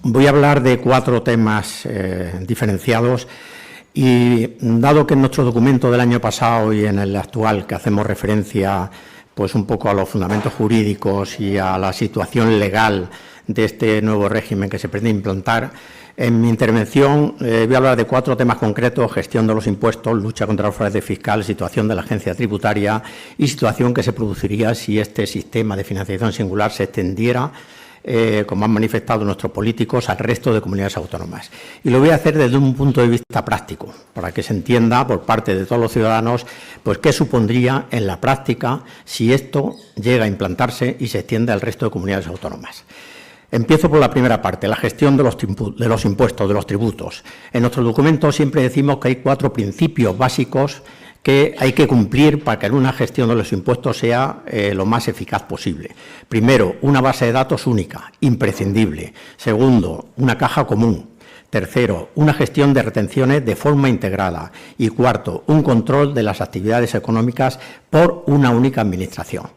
Voy a hablar de 4 temas diferenciados y, dado que en nuestro documento del año pasado y en el actual, que hacemos referencia pues un poco a los fundamentos jurídicos y a la situación legal de este nuevo régimen que se pretende implantar, en mi intervención voy a hablar de 4 temas concretos: gestión de los impuestos, lucha contra el fraude fiscal, situación de la agencia tributaria y situación que se produciría si este sistema de financiación singular se extendiera, como han manifestado nuestros políticos, al resto de comunidades autónomas. Y lo voy a hacer desde un punto de vista práctico, para que se entienda por parte de todos los ciudadanos pues qué supondría en la práctica si esto llega a implantarse y se extiende al resto de comunidades autónomas. Empiezo por la primera parte, la gestión de los impuestos, de los tributos. En nuestro documento siempre decimos que hay 4 principios básicos que hay que cumplir para que en una gestión de los impuestos sea lo más eficaz posible. Primero, una base de datos única, imprescindible. Segundo, una caja común. Tercero, una gestión de retenciones de forma integrada. Y cuarto, un control de las actividades económicas por una única administración.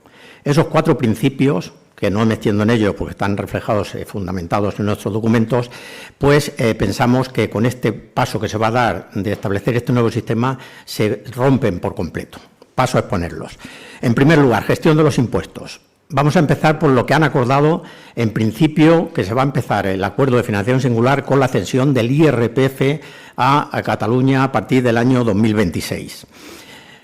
Esos 4 principios, que no me extiendo en ellos porque están reflejados, fundamentados en nuestros documentos, pues pensamos que con este paso que se va a dar de establecer este nuevo sistema se rompen por completo. Paso a exponerlos. En primer lugar, gestión de los impuestos. Vamos a empezar por lo que han acordado, en principio, que se va a empezar el acuerdo de financiación singular con la cesión del IRPF a Cataluña a partir del año 2026.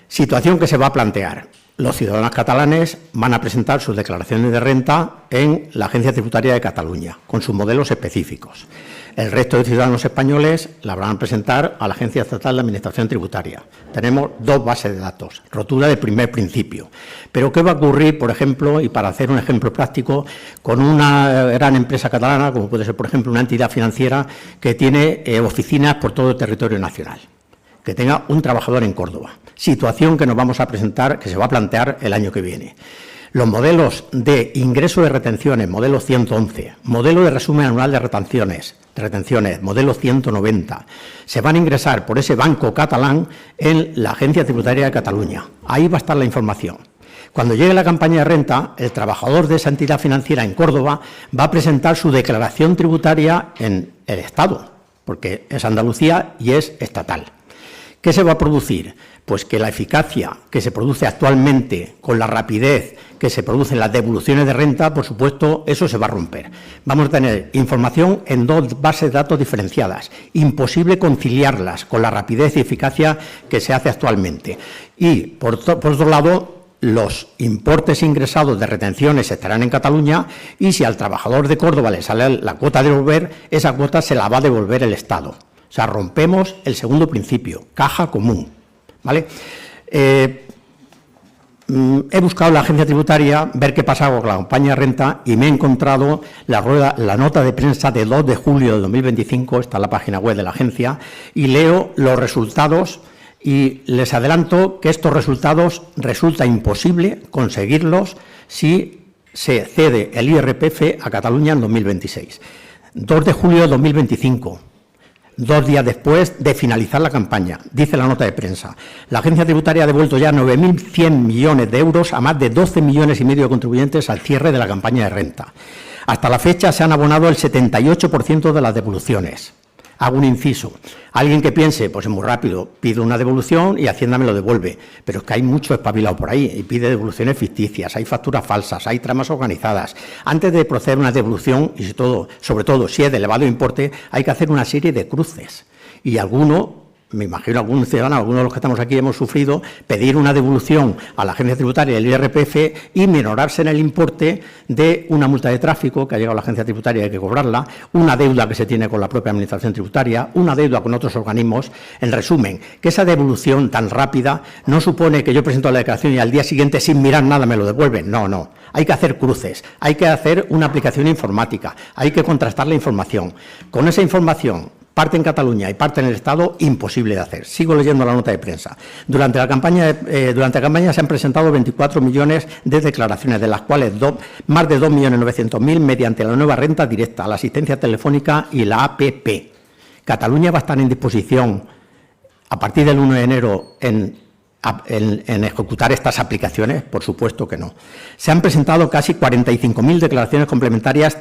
Situación que se va a plantear. Los ciudadanos catalanes van a presentar sus declaraciones de renta en la Agencia Tributaria de Cataluña, con sus modelos específicos. El resto de ciudadanos españoles la van a presentar a la Agencia Estatal de Administración Tributaria. Tenemos 2 bases de datos, rotura del primer principio. Pero ¿qué va a ocurrir, por ejemplo, y para hacer un ejemplo práctico, con una gran empresa catalana, como puede ser, por ejemplo, una entidad financiera que tiene oficinas por todo el territorio nacional, que tenga un trabajador en Córdoba? Situación que nos vamos a presentar, que se va a plantear el año que viene. Los modelos de ingreso de retenciones, modelo 111, modelo de resumen anual de retenciones, modelo 190, se van a ingresar por ese banco catalán en la Agencia Tributaria de Cataluña. Ahí va a estar la información. Cuando llegue la campaña de renta, el trabajador de esa entidad financiera en Córdoba va a presentar su declaración tributaria en el Estado, porque es Andalucía y es estatal. ¿Qué se va a producir? Pues que la eficacia que se produce actualmente, con la rapidez que se producen las devoluciones de renta, por supuesto, eso se va a romper. Vamos a tener información en 2 bases de datos diferenciadas. Imposible conciliarlas con la rapidez y eficacia que se hace actualmente. Y, por otro lado, los importes ingresados de retenciones estarán en Cataluña y si al trabajador de Córdoba le sale la cuota de devolver, esa cuota se la va a devolver el Estado. O sea, rompemos el segundo principio, caja común. ¿Vale? He buscado en la agencia tributaria ver qué pasaba con la campaña de renta y me he encontrado la nota de prensa de 2 de julio de 2025, está en la página web de la agencia, y leo los resultados y les adelanto que estos resultados resulta imposible conseguirlos si se cede el IRPF a Cataluña en 2026. 2 de julio de 2025. 2 días después de finalizar la campaña, dice la nota de prensa. La agencia tributaria ha devuelto ya 9.100 millones de euros a más de 12 millones y medio de contribuyentes al cierre de la campaña de renta. Hasta la fecha se han abonado el 78% de las devoluciones. Hago un inciso. Alguien que piense, pues es muy rápido, pido una devolución y Hacienda me lo devuelve. Pero es que hay mucho espabilado por ahí y pide devoluciones ficticias, hay facturas falsas, hay tramas organizadas. Antes de proceder a una devolución, y sobre todo si es de elevado importe, hay que hacer una serie de cruces. Y me imagino algún ciudadano, algunos de los que estamos aquí hemos sufrido, pedir una devolución a la agencia tributaria del IRPF y minorarse en el importe de una multa de tráfico que ha llegado a la agencia tributaria y hay que cobrarla, una deuda que se tiene con la propia administración tributaria, una deuda con otros organismos. En resumen, que esa devolución tan rápida no supone que yo presento la declaración y al día siguiente sin mirar nada me lo devuelven. No. Hay que hacer cruces, hay que hacer una aplicación informática, hay que contrastar la información. Con esa información, parte en Cataluña y parte en el Estado, imposible de hacer. Sigo leyendo la nota de prensa. Durante la campaña se han presentado 24 millones de declaraciones, de las cuales más de 2.900.000 mediante la nueva renta directa, la asistencia telefónica y la APP. Cataluña va a estar en disposición, a partir del 1 de enero, en en ejecutar estas aplicaciones? Por supuesto que no. Se han presentado casi 45.000 declaraciones complementarias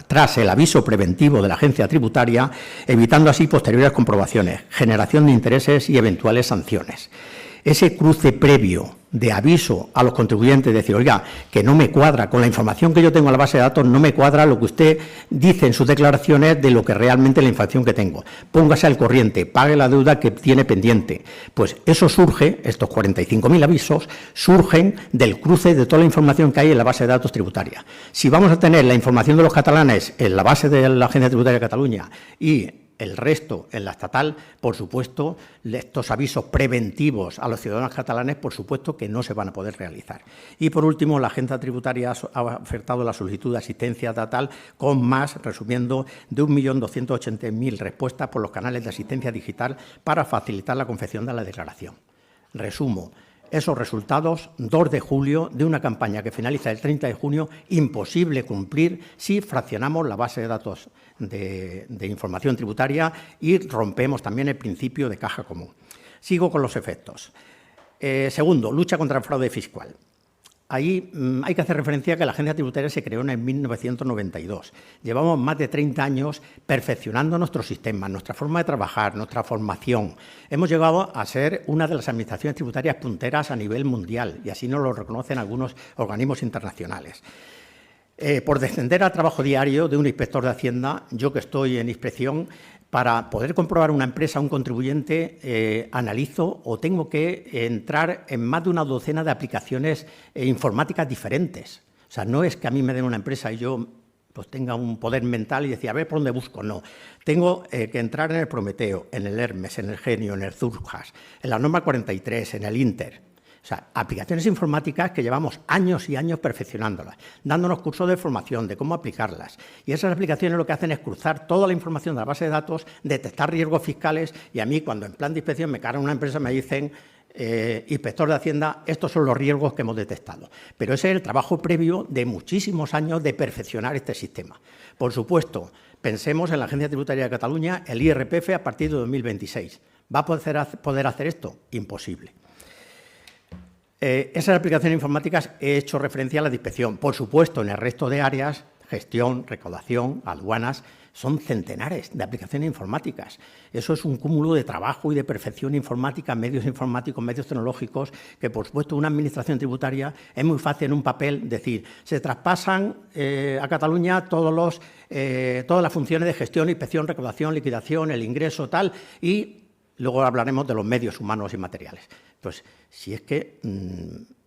tras el aviso preventivo de la Agencia Tributaria, evitando así posteriores comprobaciones, generación de intereses y eventuales sanciones. Ese cruce previo de aviso a los contribuyentes, decir, oiga, que no me cuadra, con la información que yo tengo en la base de datos, no me cuadra lo que usted dice en sus declaraciones de lo que realmente la información que tengo. Póngase al corriente, pague la deuda que tiene pendiente. Pues eso surge, estos 45.000 avisos, surgen del cruce de toda la información que hay en la base de datos tributaria. Si vamos a tener la información de los catalanes en la base de la Agencia Tributaria de Cataluña y el resto en la estatal, por supuesto, estos avisos preventivos a los ciudadanos catalanes, por supuesto que no se van a poder realizar. Y, por último, la Agencia Tributaria ha ofertado la solicitud de asistencia estatal con más, resumiendo, de 1.280.000 respuestas por los canales de asistencia digital para facilitar la confección de la declaración. Resumo. Esos resultados, 2 de julio, de una campaña que finaliza el 30 de junio, imposible cumplir si fraccionamos la base de datos de información tributaria y rompemos también el principio de caja común. Sigo con los efectos. Segundo, lucha contra el fraude fiscal. Ahí hay que hacer referencia a que la Agencia Tributaria se creó en 1992. Llevamos más de 30 años perfeccionando nuestro sistema, nuestra forma de trabajar, nuestra formación. Hemos llegado a ser una de las administraciones tributarias punteras a nivel mundial y así nos lo reconocen algunos organismos internacionales. Por descender al trabajo diario de un inspector de Hacienda, yo que estoy en inspección, para poder comprobar una empresa, un contribuyente, analizo o tengo que entrar en más de una docena de aplicaciones informáticas diferentes. O sea, no es que a mí me den una empresa y yo pues tenga un poder mental y decir, a ver, ¿por dónde busco? No. Tengo que entrar en el Prometeo, en el Hermes, en el Genio, en el Zurjas, en la norma 43, en el Inter. O sea, aplicaciones informáticas que llevamos años y años perfeccionándolas, dándonos cursos de formación, de cómo aplicarlas. Y esas aplicaciones lo que hacen es cruzar toda la información de la base de datos, detectar riesgos fiscales y a mí, cuando en plan de inspección me cargan una empresa, me dicen, inspector de Hacienda, estos son los riesgos que hemos detectado. Pero ese es el trabajo previo de muchísimos años de perfeccionar este sistema. Por supuesto, pensemos en la Agencia Tributaria de Cataluña, el IRPF a partir de 2026. ¿Va a poder hacer esto? Imposible. Esas aplicaciones informáticas he hecho referencia a la de inspección. Por supuesto, en el resto de áreas, gestión, recaudación, aduanas, son centenares de aplicaciones informáticas. Eso es un cúmulo de trabajo y de perfección informática, medios informáticos, medios tecnológicos, que, por supuesto, una administración tributaria es muy fácil en un papel decir, se traspasan a Cataluña todas las funciones de gestión, inspección, recaudación, liquidación, el ingreso, tal, y luego hablaremos de los medios humanos y materiales. Pues si es que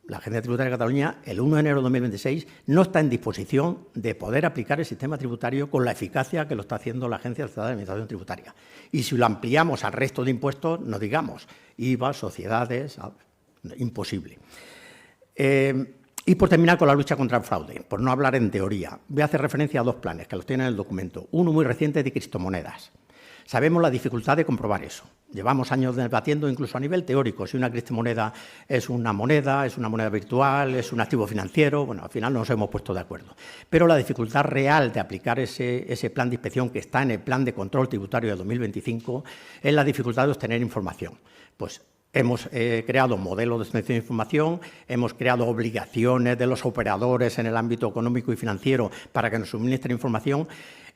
la Agencia Tributaria de Cataluña, el 1 de enero de 2026, no está en disposición de poder aplicar el sistema tributario con la eficacia que lo está haciendo la Agencia Estatal de Administración Tributaria. Y si lo ampliamos al resto de impuestos, no digamos, IVA, sociedades, imposible. Y por terminar con la lucha contra el fraude, por no hablar en teoría, voy a hacer referencia a 2 planes que los tienen en el documento. Uno muy reciente de criptomonedas. Sabemos la dificultad de comprobar eso. Llevamos años debatiendo, incluso a nivel teórico, si una criptomoneda es una moneda virtual, es un activo financiero. Bueno, al final no nos hemos puesto de acuerdo. Pero la dificultad real de aplicar ese plan de inspección que está en el plan de control tributario de 2025 es la dificultad de obtener información. Pues hemos creado modelos de extracción de información, hemos creado obligaciones de los operadores en el ámbito económico y financiero para que nos suministren información.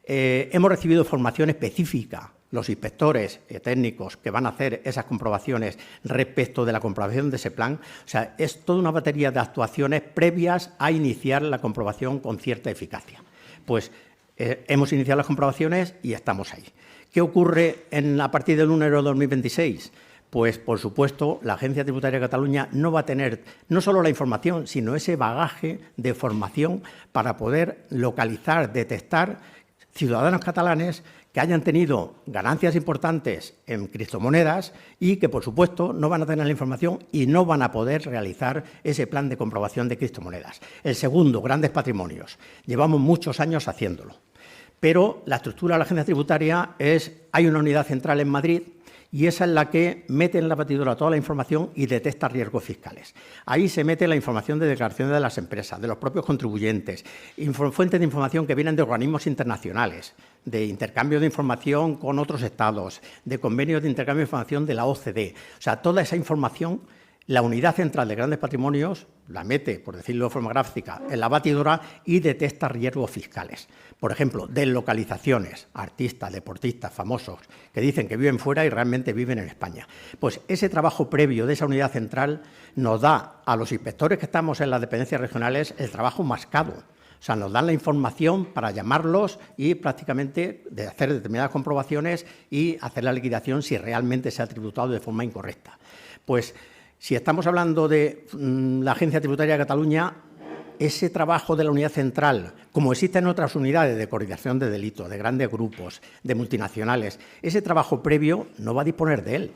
Hemos recibido formación específica, los inspectores técnicos que van a hacer esas comprobaciones respecto de la comprobación de ese plan. O sea, es toda una batería de actuaciones previas a iniciar la comprobación con cierta eficacia. Pues hemos iniciado las comprobaciones y estamos ahí. ¿Qué ocurre a partir del 1 de enero de 2026? Pues, por supuesto, la Agencia Tributaria de Cataluña no va a tener no solo la información, sino ese bagaje de formación para poder localizar, detectar ciudadanos catalanes que hayan tenido ganancias importantes en criptomonedas y que, por supuesto, no van a tener la información y no van a poder realizar ese plan de comprobación de criptomonedas. El segundo, grandes patrimonios. Llevamos muchos años haciéndolo. Pero la estructura de la Agencia Tributaria hay una unidad central en Madrid y esa es la que mete en la batidora toda la información y detecta riesgos fiscales. Ahí se mete la información de declaraciones de las empresas, de los propios contribuyentes, fuentes de información que vienen de organismos internacionales, de intercambio de información con otros estados, de convenios de intercambio de información de la OCDE. O sea, toda esa información la unidad central de grandes patrimonios la mete, por decirlo de forma gráfica, en la batidora y detecta riesgos fiscales. Por ejemplo, deslocalizaciones, artistas, deportistas, famosos, que dicen que viven fuera y realmente viven en España. Pues ese trabajo previo de esa unidad central nos da a los inspectores que estamos en las dependencias regionales el trabajo mascado. O sea, nos dan la información para llamarlos y prácticamente de hacer determinadas comprobaciones y hacer la liquidación si realmente se ha tributado de forma incorrecta. Pues si estamos hablando de la Agencia Tributaria de Cataluña, ese trabajo de la unidad central, como existen otras unidades de coordinación de delitos, de grandes grupos, de multinacionales, ese trabajo previo no va a disponer de él.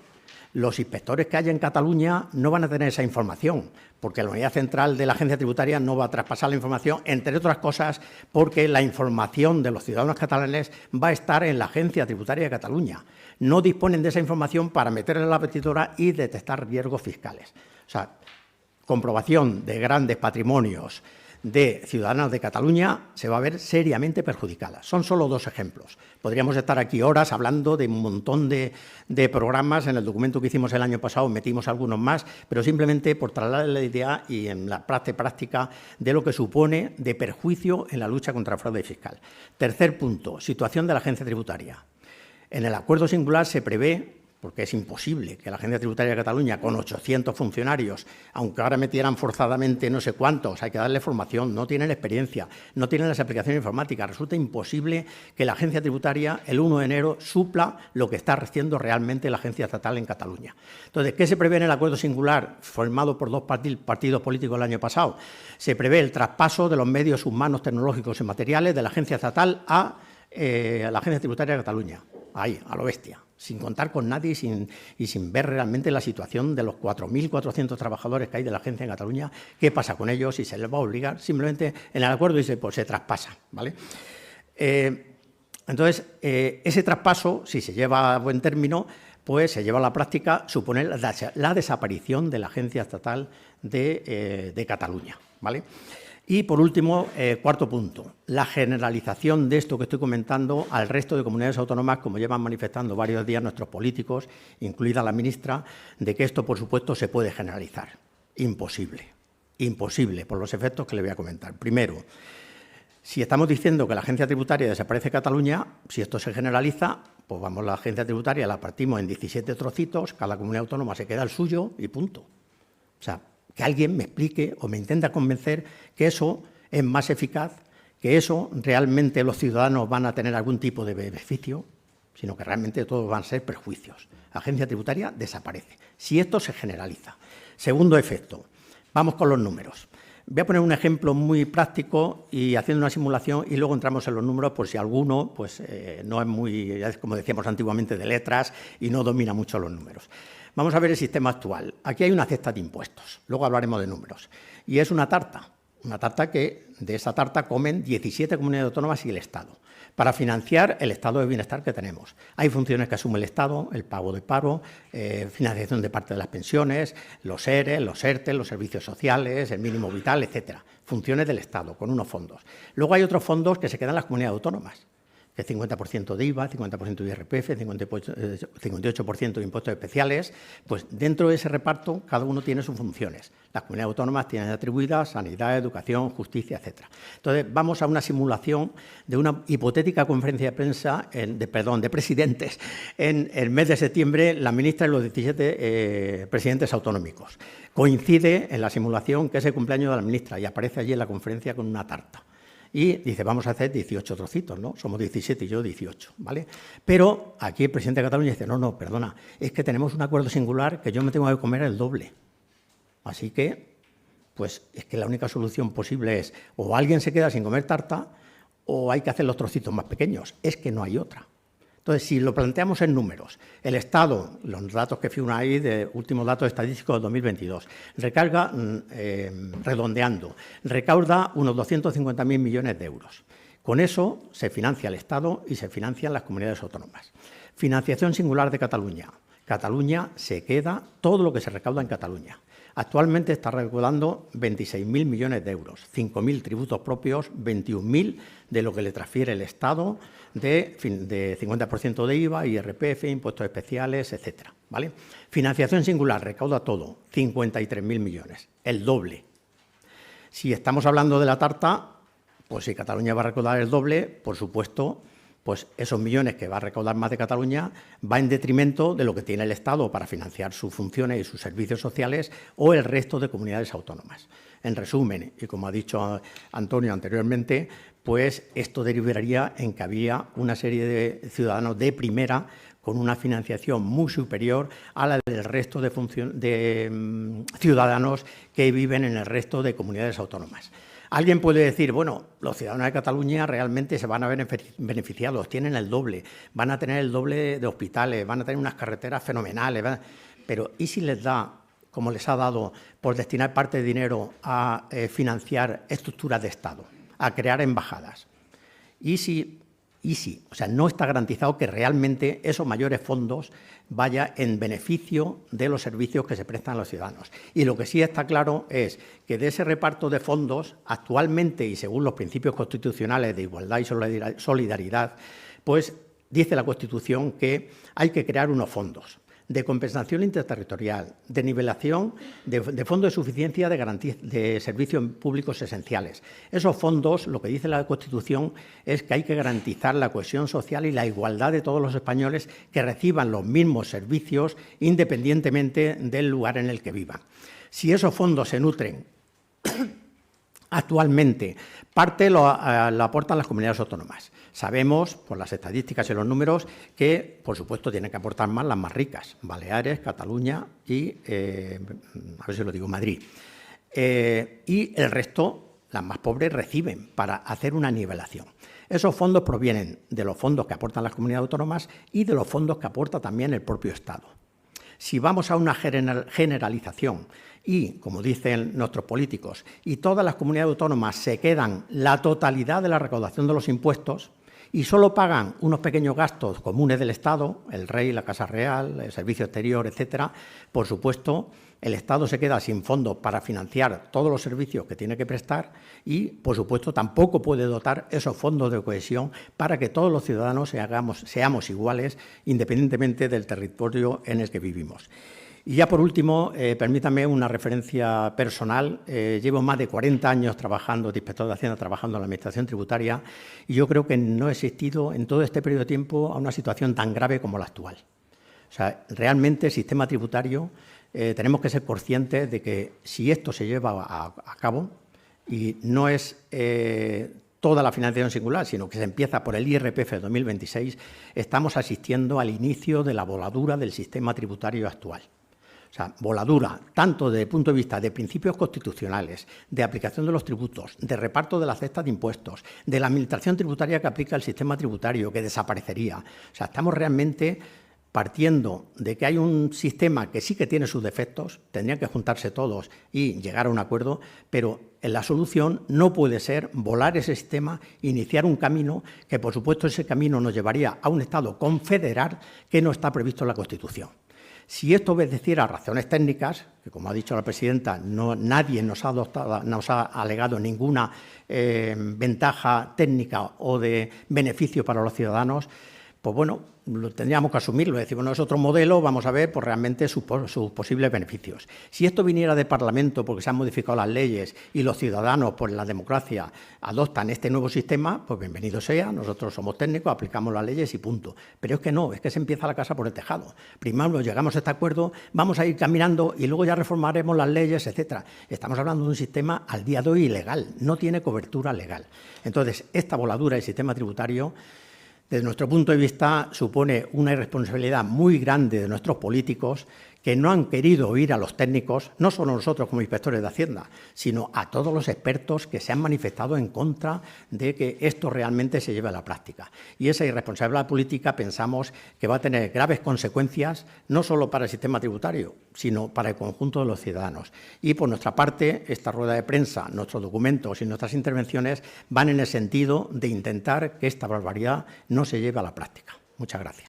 Los inspectores que haya en Cataluña no van a tener esa información, porque la unidad central de la agencia tributaria no va a traspasar la información, entre otras cosas, porque la información de los ciudadanos catalanes va a estar en la Agencia Tributaria de Cataluña. No disponen de esa información para meterla en la batidora y detectar riesgos fiscales. O sea, comprobación de grandes patrimonios de ciudadanos de Cataluña se va a ver seriamente perjudicada. Son solo dos ejemplos. Podríamos estar aquí horas hablando de un montón de programas. En el documento que hicimos el año pasado metimos algunos más, pero simplemente por trasladar la idea y en la práctica de lo que supone de perjuicio en la lucha contra el fraude fiscal. Tercer punto, situación de la agencia tributaria. En el acuerdo singular se prevé, porque es imposible que la Agencia Tributaria de Cataluña, con 800 funcionarios, aunque ahora metieran forzadamente no sé cuántos, hay que darle formación, no tienen experiencia, no tienen las aplicaciones informáticas, resulta imposible que la Agencia Tributaria el 1 de enero supla lo que está haciendo realmente la Agencia Estatal en Cataluña. Entonces, ¿qué se prevé en el acuerdo singular formado por dos partidos políticos el año pasado? Se prevé el traspaso de los medios humanos, tecnológicos y materiales de la Agencia Estatal a la Agencia Tributaria de Cataluña, ahí, a lo bestia, sin contar con nadie y sin ver realmente la situación de los 4.400 trabajadores que hay de la agencia en Cataluña, qué pasa con ellos, si se les va a obligar. Simplemente en el acuerdo dice, pues se traspasa, ¿vale? Entonces, ese traspaso, si se lleva a buen término, pues se lleva a la práctica, supone la desaparición de la Agencia Estatal de Cataluña, ¿vale? Y, por último, cuarto punto, la generalización de esto que estoy comentando al resto de comunidades autónomas, como llevan manifestando varios días nuestros políticos, incluida la ministra, de que esto, por supuesto, se puede generalizar. Imposible, imposible, por los efectos que le voy a comentar. Primero, si estamos diciendo que la agencia tributaria desaparece en Cataluña, si esto se generaliza, pues vamos, la agencia tributaria la partimos en 17 trocitos, cada comunidad autónoma se queda el suyo y punto. O sea, que alguien me explique o me intenta convencer que eso es más eficaz, que eso realmente los ciudadanos van a tener algún tipo de beneficio, sino que realmente todos van a ser perjuicios. La agencia tributaria desaparece, si esto se generaliza. Segundo efecto, vamos con los números. Voy a poner un ejemplo muy práctico y haciendo una simulación y luego entramos en los números por si alguno pues, no es muy, como decíamos antiguamente, de letras y no domina mucho los números. Vamos a ver el sistema actual. Aquí hay una cesta de impuestos, luego hablaremos de números. Y es una tarta que de esa tarta comen 17 comunidades autónomas y el Estado, para financiar el estado de bienestar que tenemos. Hay funciones que asume el Estado, el pago de paro, financiación de parte de las pensiones, los ERE, los ERTE, los servicios sociales, el mínimo vital, etcétera. Funciones del Estado, con unos fondos. Luego hay otros fondos que se quedan en las comunidades autónomas, que es 50% de IVA, 50% de IRPF, 58% de impuestos especiales, pues dentro de ese reparto cada uno tiene sus funciones. Las comunidades autónomas tienen atribuidas sanidad, educación, justicia, etcétera. Entonces, vamos a una simulación de una hipotética conferencia de prensa, de presidentes, en el mes de septiembre, la ministra y los 17 presidentes autonómicos. Coincide en la simulación que es el cumpleaños de la ministra y aparece allí en la conferencia con una tarta. Y dice, vamos a hacer 18 trocitos, ¿no? Somos 17 y yo 18, ¿vale? Pero aquí el presidente de Cataluña dice, no, perdona, es que tenemos un acuerdo singular que yo me tengo que comer el doble. Así que, pues, es que la única solución posible es o alguien se queda sin comer tarta o hay que hacer los trocitos más pequeños. Es que no hay otra. Entonces, si lo planteamos en números, el Estado, los datos que figuran ahí, de últimos datos estadísticos de 2022, redondeando, recauda unos 250.000 millones de euros. Con eso se financia el Estado y se financian las comunidades autónomas. Financiación singular de Cataluña, Cataluña se queda todo lo que se recauda en Cataluña. Actualmente está recaudando 26.000 millones de euros, 5.000 tributos propios, 21.000 de lo que le transfiere el Estado de 50% de IVA, IRPF, impuestos especiales, etcétera, ¿vale? Financiación singular, recauda todo, 53.000 millones, el doble. Si estamos hablando de la tarta, pues si Cataluña va a recaudar el doble, por supuesto, pues esos millones que va a recaudar más de Cataluña va en detrimento de lo que tiene el Estado para financiar sus funciones y sus servicios sociales o el resto de comunidades autónomas. En resumen, y como ha dicho Antonio anteriormente, pues esto derivaría en que había una serie de ciudadanos de primera con una financiación muy superior a la del resto de ciudadanos que viven en el resto de comunidades autónomas. Alguien puede decir, bueno, los ciudadanos de Cataluña realmente se van a ver beneficiados, tienen el doble, van a tener el doble de hospitales, van a tener unas carreteras fenomenales, pero ¿y si les da, como les ha dado, por destinar parte de dinero a financiar estructuras de Estado, a crear embajadas? ¿Y si, o sea, no está garantizado que realmente esos mayores fondos vaya en beneficio de los servicios que se prestan a los ciudadanos? Y lo que sí está claro es que de ese reparto de fondos, actualmente y según los principios constitucionales de igualdad y solidaridad, pues dice la Constitución que hay que crear unos fondos de compensación interterritorial, de nivelación, de fondo de suficiencia de garantía de servicios públicos esenciales. Esos fondos, lo que dice la Constitución, es que hay que garantizar la cohesión social y la igualdad de todos los españoles que reciban los mismos servicios independientemente del lugar en el que vivan. Si esos fondos se nutren actualmente, parte lo aportan las comunidades autónomas. Sabemos, por las estadísticas y los números, que, por supuesto, tienen que aportar más las más ricas, Baleares, Cataluña y, a ver si lo digo, Madrid. Y el resto, las más pobres, reciben para hacer una nivelación. Esos fondos provienen de los fondos que aportan las comunidades autónomas y de los fondos que aporta también el propio Estado. Si vamos a una generalización y, como dicen nuestros políticos, y todas las comunidades autónomas se quedan la totalidad de la recaudación de los impuestos y solo pagan unos pequeños gastos comunes del Estado, el Rey, la Casa Real, el Servicio Exterior, etcétera, por supuesto, el Estado se queda sin fondos para financiar todos los servicios que tiene que prestar y, por supuesto, tampoco puede dotar esos fondos de cohesión para que todos los ciudadanos seamos iguales independientemente del territorio en el que vivimos. Y ya por último, permítame una referencia personal. Llevo más de 40 años trabajando, de inspector de Hacienda, trabajando en la Administración Tributaria y yo creo que no ha existido en todo este periodo de tiempo una situación tan grave como la actual. O sea, realmente el sistema tributario tenemos que ser conscientes de que si esto se lleva a cabo y no es toda la financiación singular, sino que se empieza por el IRPF de 2026, estamos asistiendo al inicio de la voladura del sistema tributario actual. O sea, voladura, tanto desde el punto de vista de principios constitucionales, de aplicación de los tributos, de reparto de las cestas de impuestos, de la administración tributaria que aplica el sistema tributario, que desaparecería. O sea, estamos realmente partiendo de que hay un sistema que sí que tiene sus defectos, tendrían que juntarse todos y llegar a un acuerdo, pero la solución no puede ser volar ese sistema, iniciar un camino que, por supuesto, ese camino nos llevaría a un Estado confederal que no está previsto en la Constitución. Si esto obedeciera a razones técnicas, que como ha dicho la presidenta, nadie nos ha alegado ninguna ventaja técnica o de beneficio para los ciudadanos, pues bueno, lo tendríamos que asumirlo, decir, bueno, es otro modelo, vamos a ver pues, realmente sus posibles beneficios. Si esto viniera del Parlamento porque se han modificado las leyes y los ciudadanos, por la democracia, adoptan este nuevo sistema, pues bienvenido sea, nosotros somos técnicos, aplicamos las leyes y punto. Pero es que no, es que se empieza la casa por el tejado. Primero llegamos a este acuerdo, vamos a ir caminando y luego ya reformaremos las leyes, etcétera. Estamos hablando de un sistema al día de hoy ilegal, no tiene cobertura legal. Entonces, esta voladura del sistema tributario, desde nuestro punto de vista, supone una irresponsabilidad muy grande de nuestros políticos que no han querido oír a los técnicos, no solo nosotros como inspectores de Hacienda, sino a todos los expertos que se han manifestado en contra de que esto realmente se lleve a la práctica. Y esa irresponsabilidad política pensamos que va a tener graves consecuencias, no solo para el sistema tributario, sino para el conjunto de los ciudadanos. Y por nuestra parte, esta rueda de prensa, nuestros documentos y nuestras intervenciones van en el sentido de intentar que esta barbaridad no se lleve a la práctica. Muchas gracias.